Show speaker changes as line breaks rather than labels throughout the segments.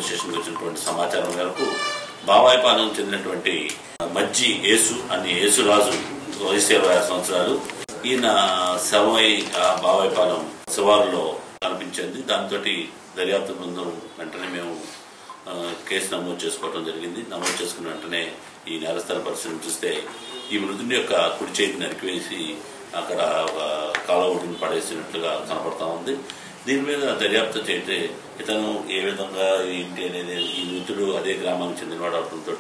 Police స్టేషన్కి వచ్చినటువంటి సమాచారం మేరకు బావాయిపాలెం చెందినటువంటి మజ్జి యేసు అని యేసురాజు వయసు 26 సంవత్సరాలు ఈయన శవమై బావాయిపాలెం శివారులో కనిపించింది. దాంతో దర్యాప్తు బృందం వెంటనే మేము కేసు నమోదు చేసుకోవడం జరిగింది. నమోదు చేసుకున్న వెంటనే ఈ నేరస్థల పరిస్థితిని చూస్తే ఈ మృతుని యొక్క కుడి చేతిని నరికివేసి అక్కడ కాలవడిని పడేసినట్లుగా కనపడతా ఉంది. దీని మీద దర్యాప్తు చేస్తే ఇతను ఏ విధంగా ఏంటి అనేది ఈ మృతుడు అదే గ్రామానికి చెందినవాడు అవడంతో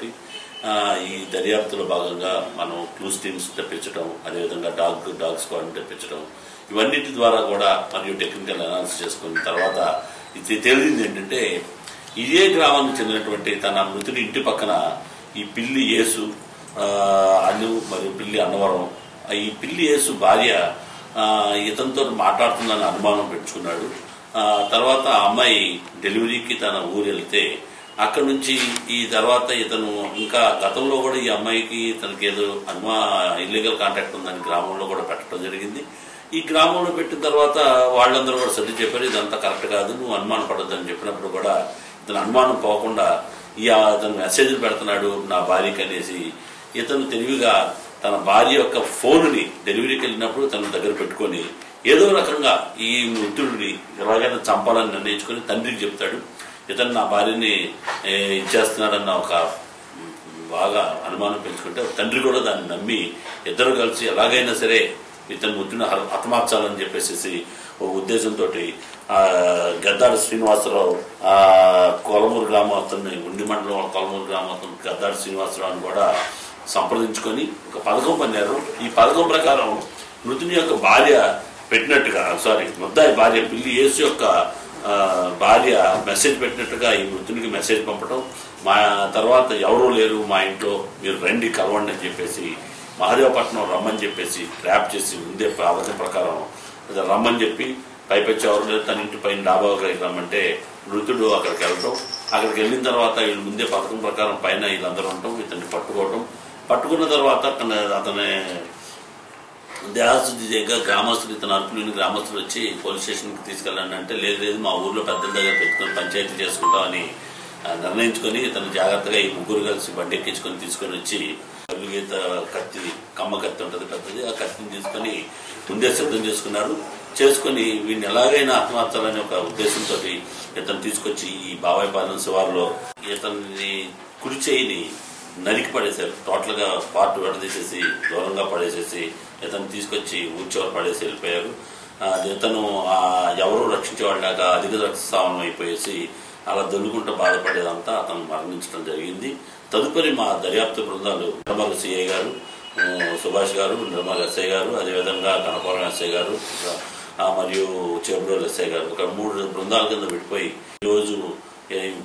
ఈ దర్యాప్తులో భాగంగా మనం క్లూస్ టీమ్స్ తెప్పించడం, అదేవిధంగా డాగ్ స్క్వాడ్ని తెప్పించడం, ఇవన్నిటి ద్వారా కూడా మరియు టెక్నికల్ అనాలిసిస్ చేసుకున్న తర్వాత ఇది తెలిసింది ఏంటంటే ఇదే గ్రామానికి చెందినటువంటి తన మృతుడి ఇంటి పక్కన ఈ పిల్లి యేసు అను మరియు పిల్లి అన్నవరం, ఈ పిల్లి యేసు భార్య ఇతనితో మాట్లాడుతుందని అనుమానం పెంచుకున్నాడు. తర్వాత ఆ అమ్మాయి డెలివరీకి తన ఊరు వెళ్తే అక్కడ నుంచి ఈ తర్వాత ఇతను ఇంకా గతంలో కూడా ఈ అమ్మాయికి తనకి ఏదో ఇల్లీగల్ కాంటాక్ట్ ఉందని గ్రామంలో కూడా పెట్టడం జరిగింది. ఈ గ్రామంలో పెట్టిన తర్వాత వాళ్ళందరూ కూడా సర్ది చెప్పారు, ఇదంతా కరెక్ట్ కాదు, నువ్వు అనుమానం పడొద్దని చెప్పినప్పుడు కూడా ఇతను అనుమానం పోకుండా అతను మెసేజ్లు పెడుతున్నాడు నా భార్యకి అనేసి ఇతను తెలివిగా తన భార్య యొక్క ఫోన్ని డెలివరీకి వెళ్ళినప్పుడు తన దగ్గర పెట్టుకొని ఏదో రకంగా ఈ మృతుడిని ఎలాగైనా చంపాలని నిర్ణయించుకొని తండ్రికి చెప్తాడు. ఇతను నా భార్యని ఇచ్చేస్తున్నాడన్న ఒక బాగా అనుమానం పెంచుకుంటే తండ్రి కూడా దాన్ని నమ్మి ఇద్దరు కలిసి ఎలాగైనా సరే ఇతను మృతుని హతమార్చాలని చెప్పేసి ఓ ఉద్దేశంతో గద్దాడి శ్రీనివాసరావు కొలమూరు గ్రామస్తుని ఉండి మండలం కొలమూరు గ్రామస్తుని గద్దాడి శ్రీనివాసరావుని కూడా సంప్రదించుకొని ఒక పథకం పన్నారు. ఈ పథకం ప్రకారం మృతుని యొక్క భార్య పెట్టినట్టుగా ముద్దాయి భార్య పిల్లి యేసు యొక్క భార్య మెసేజ్ పెట్టినట్టుగా ఈ మృతునికి మెసేజ్ పంపడం, మా తర్వాత ఎవరూ లేరు మా ఇంట్లో మీరు రండి కలవండి అని చెప్పేసి మహదేవపట్నం రమ్మని చెప్పేసి ట్రాప్ చేసి ముందే పథకం ప్రకారం రమ్మని చెప్పి పైపెచ్చి ఎవరు లేదు తన ఇంటి పైన డాబాకి రమ్మంటే మృతుడు అక్కడికి వెళ్ళడం, అక్కడికి వెళ్ళిన తర్వాత వీళ్ళు ముందే పథకం ప్రకారం పైన వీళ్ళందరూ ఉండటం, ఇతన్ని పట్టుకున్న తర్వాత అతని దేహశుద్ధి దగ్గర గ్రామస్తులు ఇతను అర్పులేని గ్రామస్తులు వచ్చి పోలీస్ స్టేషన్కి తీసుకెళ్ళండి అంటే లేదు మా ఊర్లో పెద్దల దగ్గర పెట్టుకొని పంచాయతీ చేసుకుంటామని నిర్ణయించుకొని ఇతను జాగ్రత్తగా ఈ ముగ్గురు కలిసి బండి ఎక్కించుకొని తీసుకొని వచ్చి గీత కత్తి కమ్మ కత్తి ఉంటుంది పెద్దది, ఆ కత్తిని తీసుకొని ముందే సిద్ధం చేసుకుని వీడిని ఎలాగైనా ఆత్మహత్యాలనే ఒక ఉద్దేశంతో ఇతను తీసుకొచ్చి ఈ బావాయిపాలెం శివారులో ఇతన్ని కుడి చేయిని నరికి పడేశారు. టోటల్ గా పార్ట్ విడదీసేసి దూరంగా పడేసేసి ఇతను తీసుకొచ్చి ఊర్చివర పడేసి వెళ్ళిపోయారు. ఇతను ఎవరూ రక్షించేవాళ్ళగా అధిక రక్తస్రావం అయిపోయేసి అలా దొల్లుకుంటూ బాధపడేదంతా అతను మరణించడం జరిగింది. తదుపరి మా దర్యాప్తు బృందాలు నిర్మల్ సిఐ గారు, సుభాష్ గారు, నిర్మల్ ఎస్ఐ గారు, అదేవిధంగా కనపురం ఎస్ఐ గారు మరియు చేబ్రోల్ ఎస్ఐ గారు ఒక 3 బృందాల కింద విడిపోయి ఈరోజు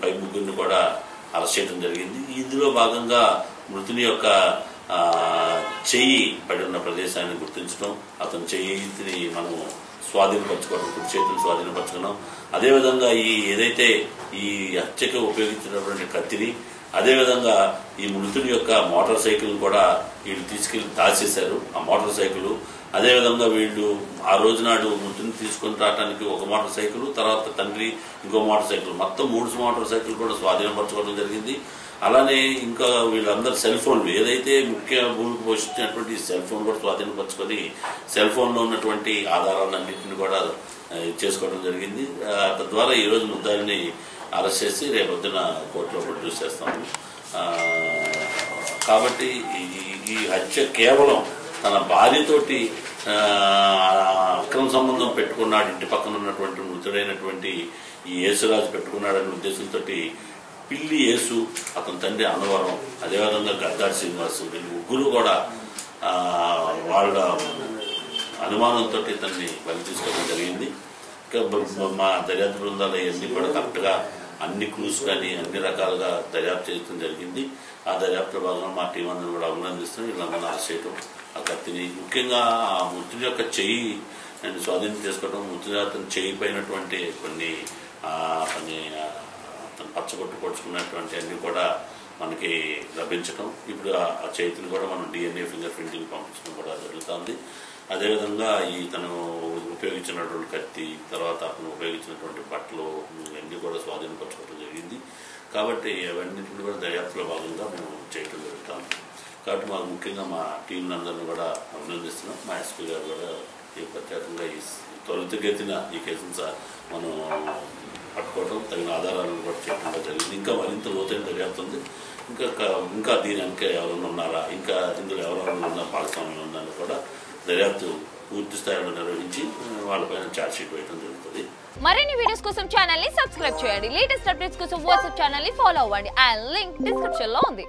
పై ముగ్గురిని కూడా అరెస్ట్ చేయడం జరిగింది. ఇందులో భాగంగా మృతుని యొక్క చెయ్యి పడి ఉన్న ప్రదేశాన్ని గుర్తించడం, అతని చెయ్యిని మనం స్వాధీనపరచుకోవడం, కుడి చేతులు స్వాధీనపరచుకున్నాం. అదేవిధంగా ఏదైతే ఈ హత్యకు ఉపయోగించినటువంటి కత్తిని, అదేవిధంగా ఈ మృతుని యొక్క మోటార్ సైకిల్ కూడా వీళ్ళు తీసుకెళ్లి దాచేశారు. ఆ మోటార్ సైకిల్ అదేవిధంగా వీళ్ళు ఆ రోజు నాడు మృతుని తీసుకొని రావడానికి ఒక మోటార్ సైకిల్, తర్వాత తండ్రి ఇంకో మోటార్ సైకిల్, మొత్తం 3 మోటార్ సైకిల్ కూడా స్వాధీనపరచుకోవడం జరిగింది. అలానే ఇంకా వీళ్ళందరూ సెల్ ఫోన్లు ఏదైతే ముఖ్య భూమికి పోషించినటువంటి సెల్ ఫోన్ కూడా స్వాధీనపరచుకొని సెల్ ఫోన్లో ఉన్నటువంటి ఆధారాలన్నింటినీ కూడా చేసుకోవడం జరిగింది. తద్వారా ఈరోజు ముద్దాయిని అరెస్ట్ చేసి రేపొద్దున కోర్టులో ప్రొడ్యూస్ చేస్తాము. కాబట్టి ఈ హత్య కేవలం తన భార్యతోటి అక్రమ సంబంధం పెట్టుకున్నాడు, ఇంటి పక్కన ఉన్నటువంటి మృతుడైనటువంటి ఈ యేసురాజు పెట్టుకున్నాడనే ఉద్దేశంతో పిల్లి యేసు, అతని తండ్రి అన్నవరం, అదేవిధంగా గద్దాడి శ్రీనివాసు వీళ్ళు ముగ్గురు కూడా వాళ్ళ అనుమానంతో ఇతన్ని బలి తీసుకోవడం జరిగింది. మా దర్యాప్తు బృందాలు ఇవన్నీ కూడా కరెక్ట్గా అన్ని క్లూస్ కానీ అన్ని రకాలుగా దర్యాప్తు చేయడం జరిగింది. ఆ దర్యాప్తు భాగంగా మా టీం అందరూ కూడా అభినందిస్తున్నాం. వీళ్ళందరూ అరెస్ట్ చేయడం, ఆ కత్తిని ముఖ్యంగా ఆ మృతుడి యొక్క చెయ్యి స్వాధీనం చేసుకోవడం, మృతుడి అతను చెయ్యి పైనటువంటి కొన్ని అతను పచ్చగొట్టు పొడుచుకున్నటువంటి అన్ని కూడా మనకి లభించడం, ఇప్పుడు ఆ చేతిని కూడా మనం DNA ఫింగర్ ప్రింటింగ్ పంపించడం కూడా జరుగుతుంది. అదేవిధంగా తను ఉపయోగించినటువంటి కత్తి, తర్వాత అతను ఉపయోగించినటువంటి బట్టలు అన్నీ కూడా స్వాధీనపరచుకోవడం జరిగింది. కాబట్టి అవన్నింటిని కూడా దర్యాప్తులో భాగంగా మేము చేయటం జరుగుతాం. కాబట్టి మాకు ముఖ్యంగా మా టీంలందరినీ కూడా అభినందిస్తున్నాం. మా ఎస్పీ గారు కూడా ఈ ప్రత్యేకంగా ఈ త్వరితగతిన ఈ కేసును మనం పట్టుకోవడం, తగిన ఆధారాలను కూడా చేయడం జరిగింది. ఇంకా మరింత లోతైన దర్యాప్తు ఉంది. ఇంకా దీని వెనక ఎవరైనా ఉన్నారా, ఇంకా ఇందులో ఎవరెవరు ఉన్న భాగస్వామ్యం ఉందని కూడా దర్యాప్తు పూర్తి స్థాయిలో నిర్వహించి వాళ్ళపైన ఛార్జ్ షీట్ వేయడం జరుగుతుంది.
మరిన్ని వీడియోస్ కోసం ఛానల్ ని సబ్స్క్రైబ్ చేయండి. లేటెస్ట్ అప్డేట్స్ కోసం వాట్సాప్ ఛానల్ ని ఫాలో అవ్వండి. ఆ లింక్ డిస్క్రిప్షన్ లో ఉంది.